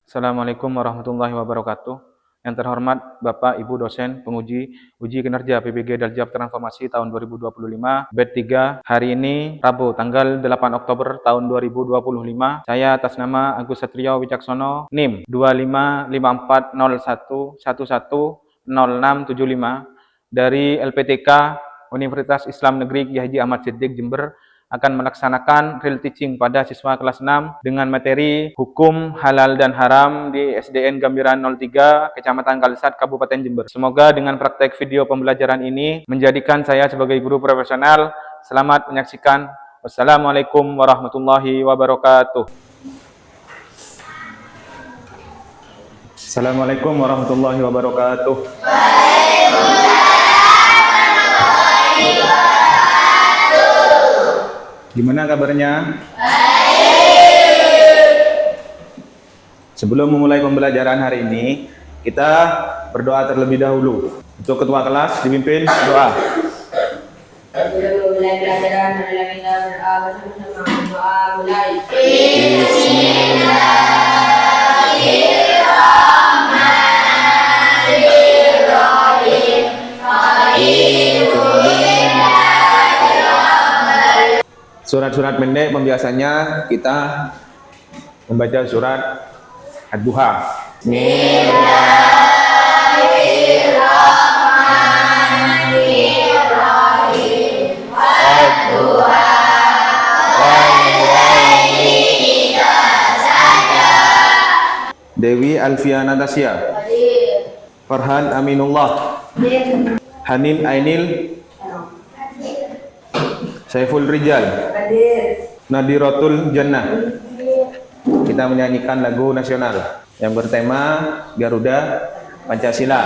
Assalamualaikum warahmatullahi wabarakatuh. Yang terhormat Bapak Ibu dosen penguji uji kinerja PBG Daljab Transformasi tahun 2025 BED 3. Hari ini Rabu tanggal 8 Oktober tahun 2025. Saya atas nama Agus Satrio Wicaksono NIM 255401110675 dari LPTK Universitas Islam Negeri Kiai Haji Ahmad Siddiq Jember akan melaksanakan real teaching pada siswa kelas 6 dengan materi hukum halal dan haram di SDN Gambiran 03, Kecamatan Kalisat, Kabupaten Jember. Semoga dengan praktek video pembelajaran ini menjadikan saya sebagai guru profesional. Selamat menyaksikan. Wassalamualaikum warahmatullahi wabarakatuh. Assalamualaikum warahmatullahi wabarakatuh. Gimana kabarnya? Baik. Sebelum memulai pembelajaran hari ini, kita berdoa terlebih dahulu. Untuk ketua kelas dipimpin doa. Sebelum memulai pelajaran, marilah kita berdoa bersama-sama. Doa mulai. Surat-surat pendek pembiasanya kita membaca surat Ad-Duha. Bismillahirrahmanirrahim. Ad-Duha. Dewi Alfiana Tasya. Farhan Aminullah. Hanin Ainil. Saiful Rijal. Nadiratul Jannah. Kita menyanyikan lagu nasional yang bertema Garuda Pancasila.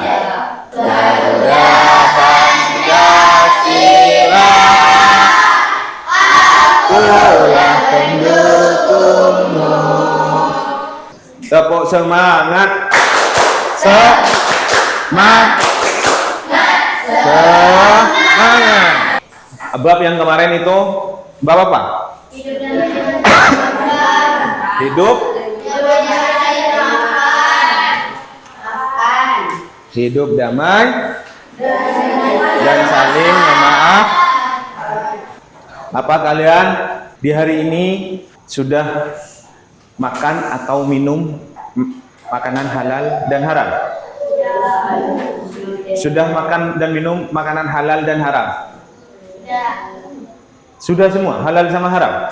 Garuda Pancasila, akulah pendukungmu. Tepuk semangat. Semangat. Bab yang kemarin itu bab apa? Hidup damai dan saling memaaf. Apa kalian di hari ini sudah makan atau minum makanan halal dan haram? Sudah makan dan minum makanan halal dan haram? Sudah semua halal sama haram?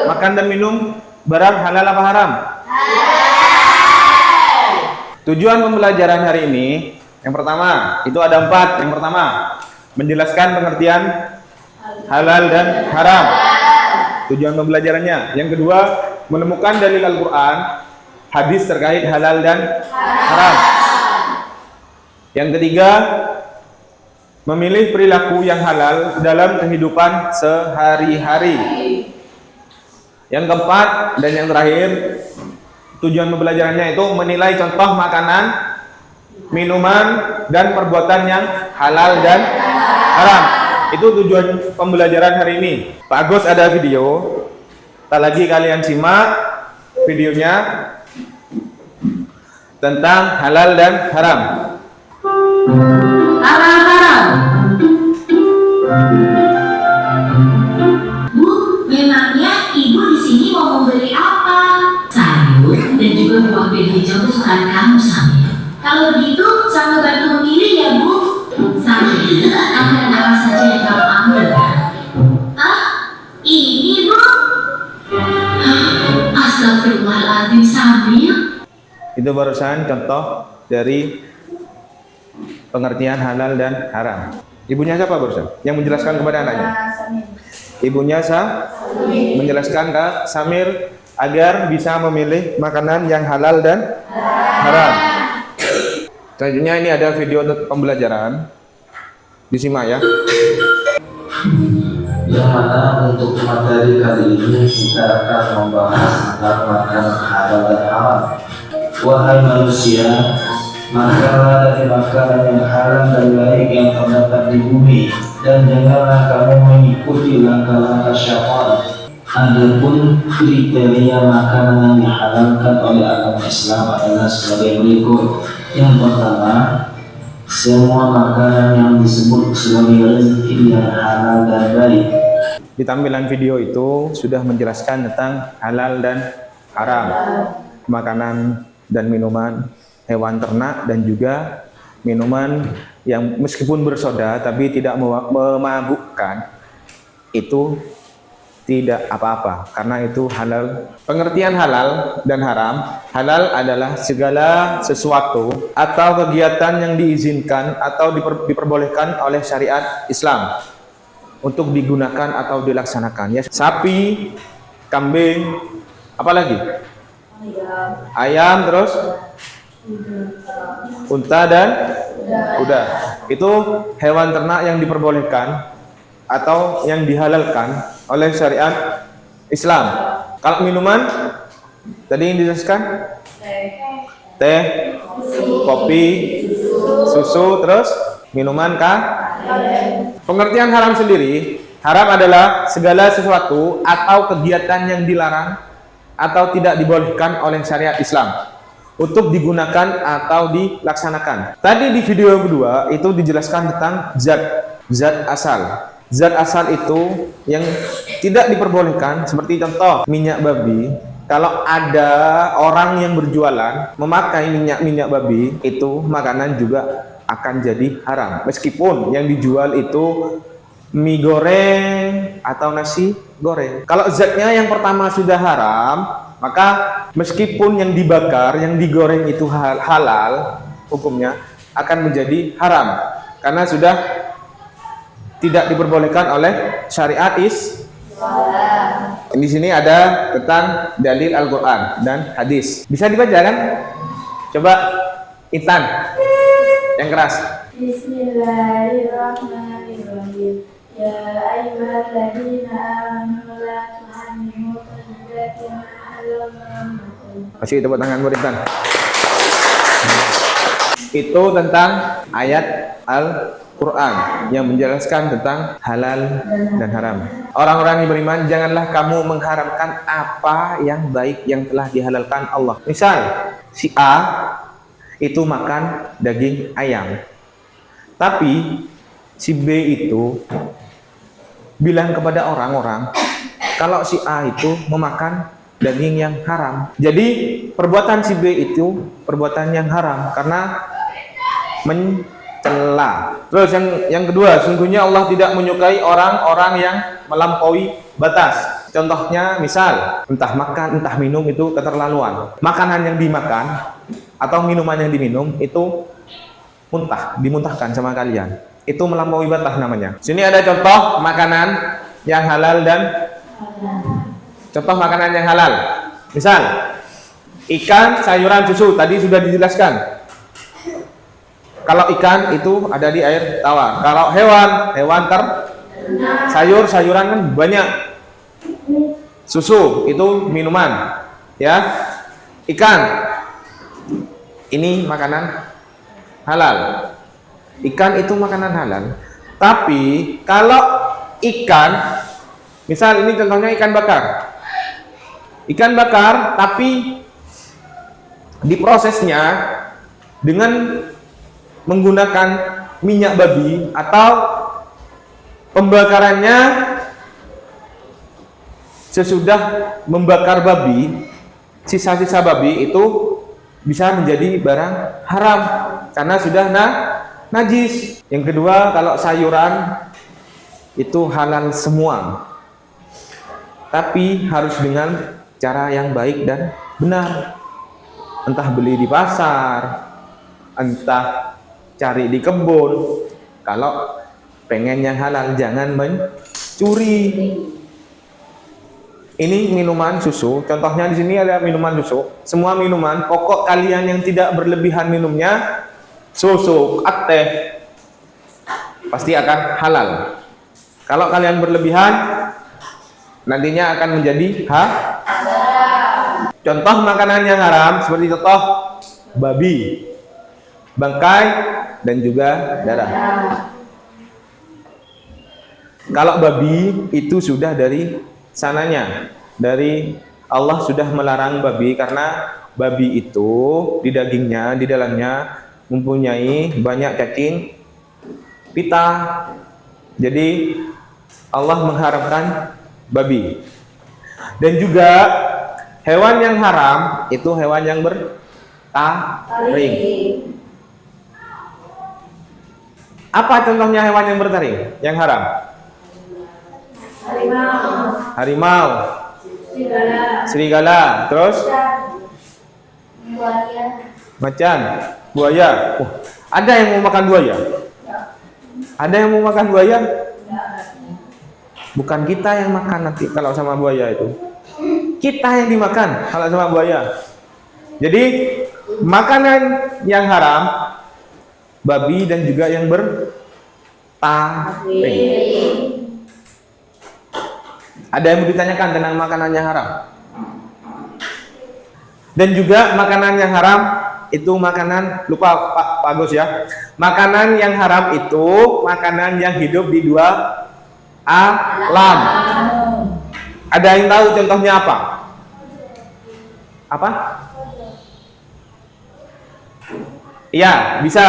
Makan dan minum barang halal apa haram? Tujuan pembelajaran hari ini yang pertama itu ada 4. Yang pertama menjelaskan pengertian halal dan haram. Tujuan pembelajarannya. Yang kedua menemukan dalil Al-Quran, hadis terkait halal dan haram. Yang ketiga memilih perilaku yang halal dalam kehidupan sehari-hari. Yang keempat dan yang terakhir, tujuan pembelajarannya itu menilai contoh makanan, minuman, dan perbuatan yang halal dan haram. Itu tujuan pembelajaran hari ini. Pak Agus ada video, tak lagi kalian simak videonya tentang halal dan haram. Bu, memangnya ibu di sini mau membeli apa? Sayur dan juga buah beli hijau kesukaan kamu, Samir. Kalau begitu, sama bantu memilih ya, Bu. Samir, akan apa saja yang kamu ambil? Ah, ini, Bu. Astagfirullahaladzim, Samir. Itu barusan contoh dari pengertian halal dan haram. Ibunya siapa barusan? Yang menjelaskan kepada anaknya? Ibunya menjelaskan ke Samir agar bisa memilih makanan yang halal dan haram. Selanjutnya ini ada video pembelajaran. Disimak ya. Yang mana untuk materi kali ini kita akan membahas tentang makanan halal dan haram. Wahai manusia, makanlah dari makanan yang halal dan baik yang terdapat di bumi, dan janganlah kamu mengikuti langkah-langkah syaitan. Adapun kriteria makanan yang dihalalkan oleh agama Islam adalah sebagai berikut. Yang pertama, semua makanan yang disebut sebagai rezeki yang halal dan baik. Di tampilan video itu sudah menjelaskan tentang halal dan haram, makanan dan minuman hewan ternak dan juga minuman yang meskipun bersoda tapi tidak memabukkan, itu tidak apa-apa karena itu halal. Pengertian halal dan haram: halal adalah segala sesuatu atau kegiatan yang diizinkan atau diperbolehkan oleh syariat Islam untuk digunakan atau dilaksanakan, ya. Sapi, kambing, apalagi? Ayam, terus unta dan kuda. Itu hewan ternak yang diperbolehkan atau yang dihalalkan oleh syariat Islam. Kalau minuman tadi yang dijelaskan, teh, kopi, susu, terus minuman Pengertian haram sendiri: haram adalah segala sesuatu atau kegiatan yang dilarang atau tidak dibolehkan oleh syariat Islam untuk digunakan atau dilaksanakan. Tadi di video yang kedua itu dijelaskan tentang zat asal. Zat asal itu yang tidak diperbolehkan, seperti contoh minyak babi. Kalau ada orang yang berjualan memakai minyak babi, itu makanan juga akan jadi haram, meskipun yang dijual itu mie goreng atau nasi goreng. Kalau zatnya yang pertama sudah haram, maka meskipun yang dibakar, yang digoreng itu halal, hukumnya akan menjadi haram karena sudah tidak diperbolehkan oleh syariat Islam. Di sini ada tentang dalil Al-Quran dan hadis. Bisa dibaca kan? Coba Intan yang keras. Bismillahirrahmanirrahim. Ya ayyuhalladzina amanu la tuharrimu thayyibati ma halallahu. Kasih tepuk tangan buat Intan. Itu tentang ayat Al-Quran yang menjelaskan tentang halal dan haram. Orang-orang yang beriman, janganlah kamu mengharamkan apa yang baik yang telah dihalalkan Allah. Misal, si A itu makan daging ayam, tapi si B itu bilang kepada orang-orang kalau si A itu memakan daging yang haram. Jadi perbuatan si B itu perbuatan yang haram karena mencela. Terus yang kedua, sungguhnya Allah tidak menyukai orang-orang yang melampaui batas. Contohnya misal entah makan entah minum itu keterlaluan. Makanan yang dimakan atau minuman yang diminum itu dimuntahkan sama kalian. Itu melampaui batas namanya. Sini ada contoh makanan yang halal dan contoh makanan yang halal. Misal ikan, sayuran, susu tadi sudah dijelaskan. Kalau ikan itu ada di air tawar. Kalau hewan sayuran kan banyak. Susu itu minuman, ya. Ikan ini makanan halal. Ikan itu makanan halal. Tapi kalau ikan, misal ini contohnya ikan bakar. Ikan bakar tapi diprosesnya dengan menggunakan minyak babi atau pembakarannya sesudah membakar babi, sisa-sisa babi itu bisa menjadi barang haram karena sudah najis. Yang kedua, kalau sayuran itu halal semua, tapi harus dengan cara yang baik dan benar. Entah beli di pasar, entah cari di kebun. Kalau pengen yang halal, jangan mencuri. Ini minuman susu, contohnya di sini ada minuman susu. Semua minuman pokok kalian yang tidak berlebihan minumnya, susu, teh, pasti akan halal. Kalau kalian berlebihan, nantinya akan menjadi haram. Contoh makanan yang haram seperti contoh babi, bangkai, dan juga darah. Kalau babi itu sudah dari sananya dari Allah sudah melarang babi karena babi itu di dagingnya, di dalamnya mempunyai banyak cacing pita. Jadi Allah mengharamkan babi. Dan juga hewan yang haram itu hewan yang bertaring. Apa contohnya hewan yang bertaring yang haram? Harimau, serigala, terus macan, buaya. Ada yang mau makan buaya? Ada yang mau makan buaya? Bukan kita yang makan nanti kalau sama buaya itu. Kita yang dimakan kalau sama buaya. Jadi makanan yang haram babi dan juga yang bertaring. Ada yang mau ditanyakan tentang makanan yang haram? Dan juga makanan yang haram itu makanan, lupa Pak Agus ya. Makanan yang haram itu makanan yang hidup di dua alam. Ada yang tahu contohnya apa? Apa? Iya, bisa.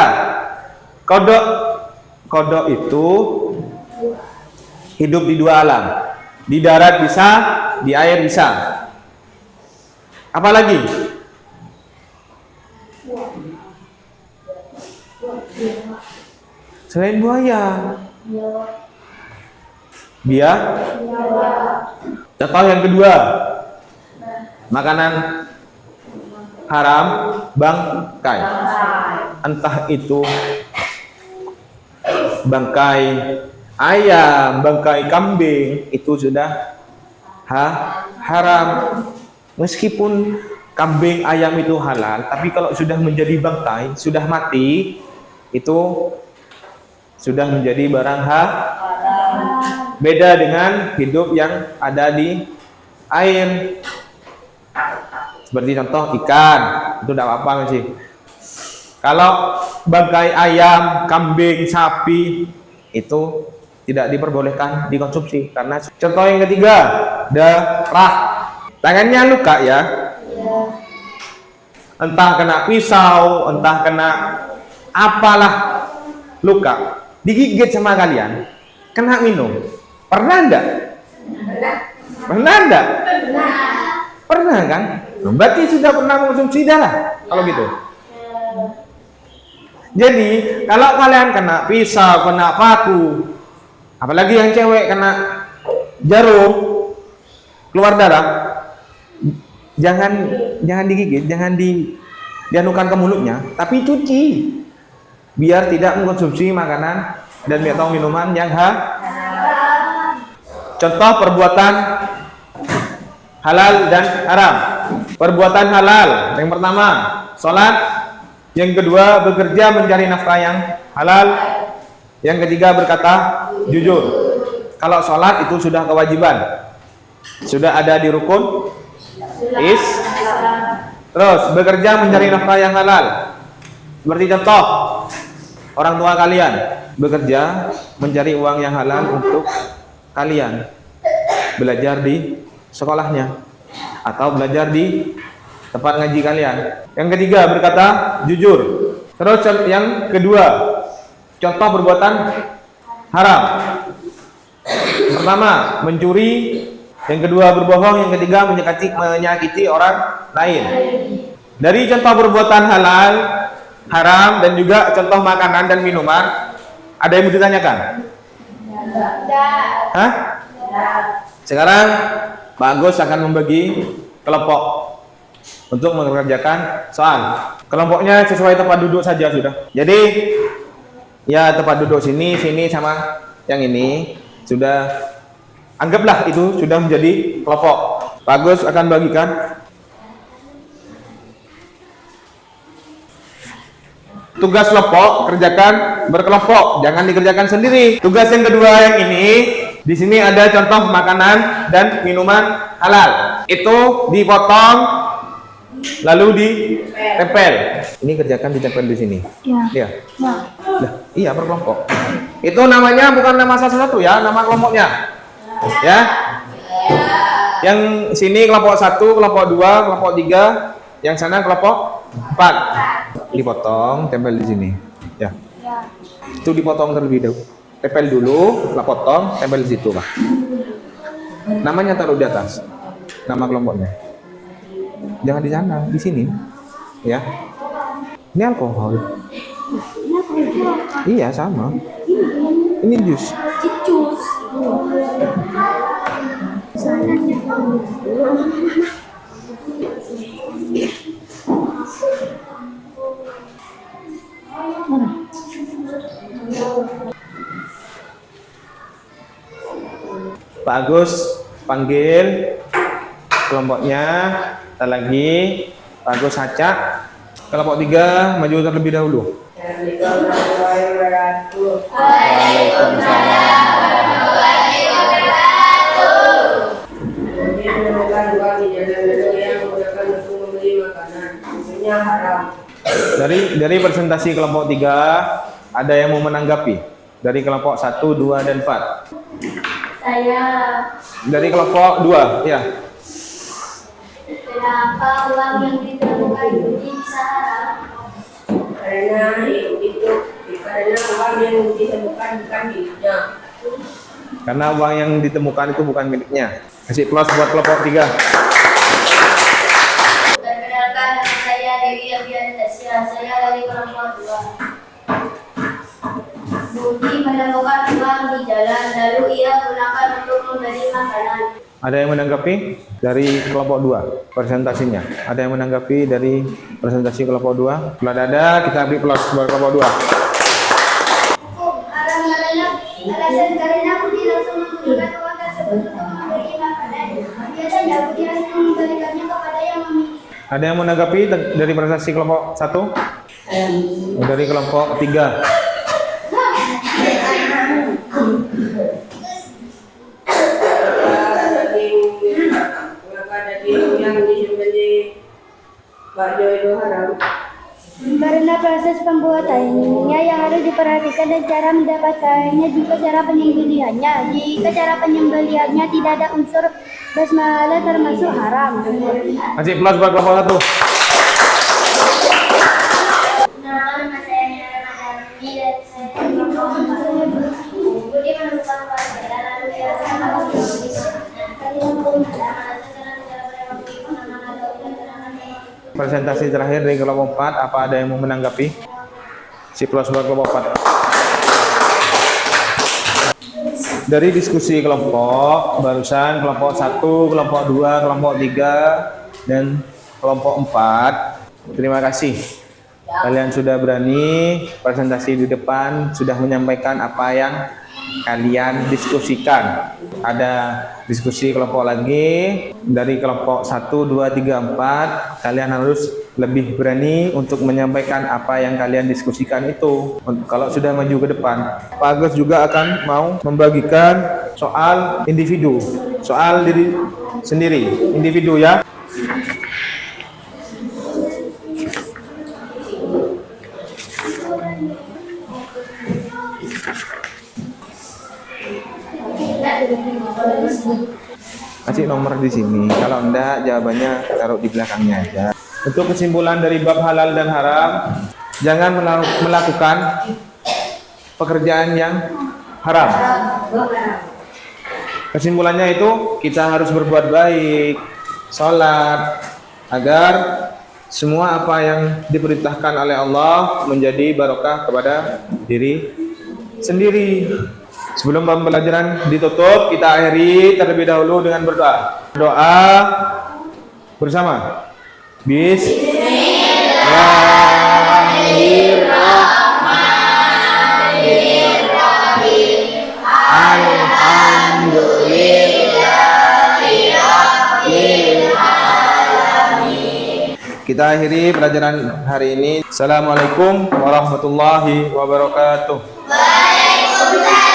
Kodok itu hidup di dua alam. Di darat bisa, di air bisa. Apalagi? Selain buaya. Biak. Contoh yang kedua. Makanan haram bangkai. Entah itu bangkai ayam, bangkai kambing, itu sudah haram. Meskipun kambing, ayam itu halal, tapi kalau sudah menjadi bangkai, sudah mati, itu sudah menjadi barang haram. Beda dengan hidup yang ada di air. Seperti contoh ikan, itu tidak apa-apa sih. Kalau bangkai ayam, kambing, sapi, itu tidak diperbolehkan dikonsumsi. Karena contoh yang ketiga, darah. Tangannya luka ya. Entah kena pisau, entah kena apalah luka. Digigit sama kalian, kena minum. Pernah enggak? Pernah enggak? Pernah kan? Berarti sudah pernah mengonsumsi darah. Kalau gitu. Jadi kalau kalian kena pisau, kena paku, apalagi yang cewek kena jarum keluar darah, jangan digigit, jangan dianukan ke mulutnya, tapi cuci biar tidak mengkonsumsi makanan dan atau minuman yang Contoh perbuatan halal dan haram. Perbuatan halal yang pertama sholat, yang kedua bekerja mencari nafkah yang halal, yang ketiga berkata jujur. Kalau sholat itu sudah kewajiban, sudah ada di rukun terus bekerja mencari nafkah yang halal. Seperti contoh orang tua kalian bekerja mencari uang yang halal untuk kalian belajar di sekolahnya atau belajar di tempat ngaji kalian. Yang ketiga berkata jujur. Terus yang kedua contoh perbuatan haram. Pertama mencuri, yang kedua berbohong, yang ketiga menyakiti orang lain. Dari contoh perbuatan halal, haram, dan juga contoh makanan dan minuman, ada yang mau ditanyakan? Hah? Sekarang Pak Agus akan membagi kelompok untuk mengerjakan soal. Kelompoknya sesuai tempat duduk saja sudah. Jadi ya tempat duduk sini sama yang ini sudah, anggaplah itu sudah menjadi kelompok. Pak Agus akan bagikan. Tugas kelompok kerjakan berkelompok, jangan dikerjakan sendiri. Tugas yang kedua yang ini, di sini ada contoh makanan dan minuman halal. Itu dipotong lalu ditempel. Ini kerjakan ditempel di sini. Iya. Iya per kelompok. Itu namanya bukan nama satu-satu ya, nama kelompoknya. Ya. Yang sini kelompok 1, kelompok 2, kelompok 3, yang sana kelompok 4. Dipotong, tempel di sini. Ya. Itu dipotong terlebih dahulu. Tempel dulu, lah potong, tempel di situ, Pak. Namanya taruh di atas. Nama kelompoknya. Jangan di sana, di sini. Ya. Ini alkohol. Iya, sama. Ini jus. Pak Agus panggil kelompoknya. Kita lagi Pak Agus acak. Kelompok 3 maju terlebih dahulu. Assalamualaikum warahmatullahi wabarakatuh. Waalaikumsalam. Jadi menemukan uang di jalan-jalan yang menggunakan untuk membeli makanan, tentunya haram. Dari presentasi kelompok 3 ada yang mau menanggapi? Dari kelompok 1, 2 dan 4. Saya. Dari kelompok 2, ya. Kenapa uang yang ditemukan itu bisa haram? Karena uang yang ditemukan bukan miliknya. Karena uang yang ditemukan itu bukan miliknya. Kasih plus buat kelompok 3. Perkenalkan, nama saya Dewi Abian Tasya. Saya dari kelompok 2. Budi menemukan uang di jalan, lalu ia gunakan untuk membeli makanan. Ada yang menanggapi dari kelompok 2 presentasinya? Ada yang menanggapi dari presentasi kelompok 2? Kalau ada, kita beri plus buat kelompok 2. Haram alasan karena Budi langsung menggunakan uang tersebut untuk membeli makanan. Biasanya Budi harus mengembalikannya kepada yang memiliki. Ada yang menanggapi dari presentasi kelompok 1? Dari kelompok 3. Yang disembeli bakso itu haram. Karena proses pembuatannya yang harus diperhatikan dan cara mendapatkannya juga cara penyembelihannya. Jika cara penyembelihannya tidak ada unsur basmalah termasuk haram. Kasih plus buat kelompok 1. Nama saya Ramadi dan saya Budi menemukan pada lalu dia Presentasi terakhir dari kelompok 4, apa ada yang mau menanggapi? Si plus buat kelompok 4. Dari diskusi kelompok, barusan kelompok 1, kelompok 2, kelompok 3, dan kelompok 4. Terima kasih. Kalian sudah berani presentasi di depan, sudah menyampaikan apa yang kalian diskusikan. Ada diskusi kelompok lagi dari kelompok 1, 2, 3, 4. Kalian harus lebih berani untuk menyampaikan apa yang kalian diskusikan itu. Kalau sudah maju ke depan, Pak Agus juga akan mau membagikan soal individu, soal diri sendiri, individu ya. Kasih nomor di sini. Kalau enggak, jawabannya taruh di belakangnya aja. Untuk kesimpulan dari bab halal dan haram, jangan melakukan pekerjaan yang haram. Kesimpulannya itu kita harus berbuat baik, sholat, agar semua apa yang diperintahkan oleh Allah menjadi barokah kepada diri sendiri. Sebelum pembelajaran ditutup, kita akhiri terlebih dahulu dengan berdoa. Doa bersama. Bismillahirrahmanirrahim. Alhamdulillahirrahmanirrahim. Kita akhiri pelajaran hari ini. Assalamualaikum warahmatullahi wabarakatuh. Waalaikumsalam.